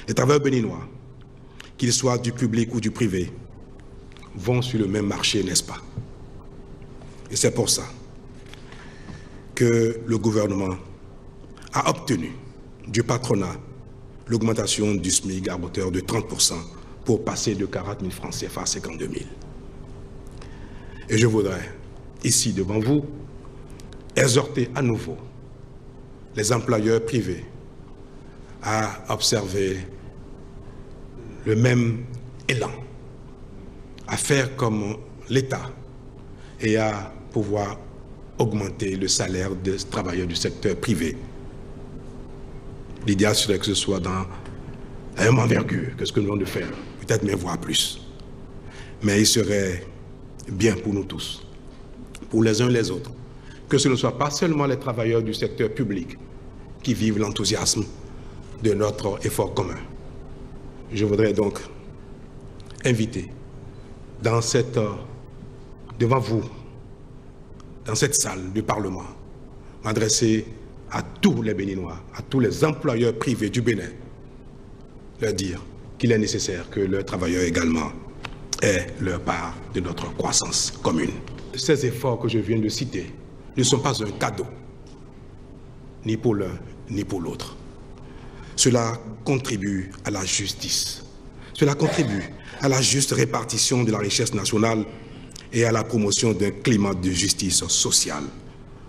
Les travailleurs béninois, qu'ils soient du public ou du privé, vont sur le même marché, n'est-ce pas? Et c'est pour ça que le gouvernement a obtenu du patronat l'augmentation du SMIC à hauteur de 30% pour passer de 40 000 francs CFA à 52 000. Et je voudrais, ici devant vous, exhorter à nouveau les employeurs privés à observer le même élan, à faire comme l'État et à pouvoir augmenter le salaire des travailleurs du secteur privé. L'idéal serait que ce soit dans la même envergure que ce que nous venons de faire, peut-être même voire plus. Mais il serait bien pour nous tous, pour les uns et les autres, que ce ne soit pas seulement les travailleurs du secteur public qui vivent l'enthousiasme de notre effort commun. Je voudrais donc inviter devant vous, dans cette salle du Parlement, m'adresser à tous les Béninois, à tous les employeurs privés du Bénin, leur dire qu'il est nécessaire que leurs travailleurs également aient leur part de notre croissance commune. Ces efforts que je viens de citer ne sont pas un cadeau, ni pour l'un, ni pour l'autre. Cela contribue à la justice. Cela contribue à la juste répartition de la richesse nationale et à la promotion d'un climat de justice sociale.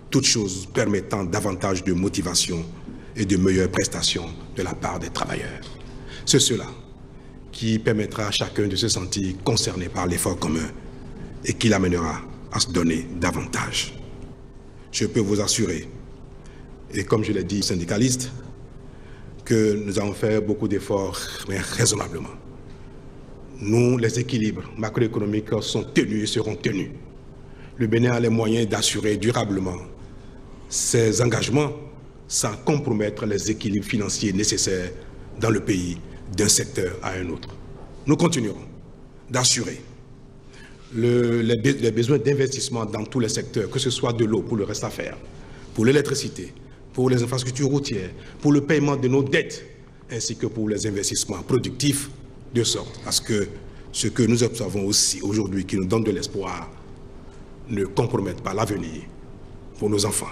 Toutes choses permettant davantage de motivation et de meilleures prestations de la part des travailleurs. C'est cela qui permettra à chacun de se sentir concerné par l'effort commun et qui l'amènera à se donner davantage. Je peux vous assurer, et comme je l'ai dit, syndicaliste, que nous allons faire beaucoup d'efforts, mais raisonnablement. Nous, les équilibres macroéconomiques sont tenus et seront tenus. Le Bénin a les moyens d'assurer durablement ses engagements sans compromettre les équilibres financiers nécessaires dans le pays d'un secteur à un autre. Nous continuerons d'assurer les besoins d'investissement dans tous les secteurs, que ce soit de l'eau pour le reste à faire, pour l'électricité, pour les infrastructures routières, pour le paiement de nos dettes, ainsi que pour les investissements productifs, de sorte à ce que ce que nous observons aussi aujourd'hui, qui nous donne de l'espoir, ne compromette pas l'avenir pour nos enfants.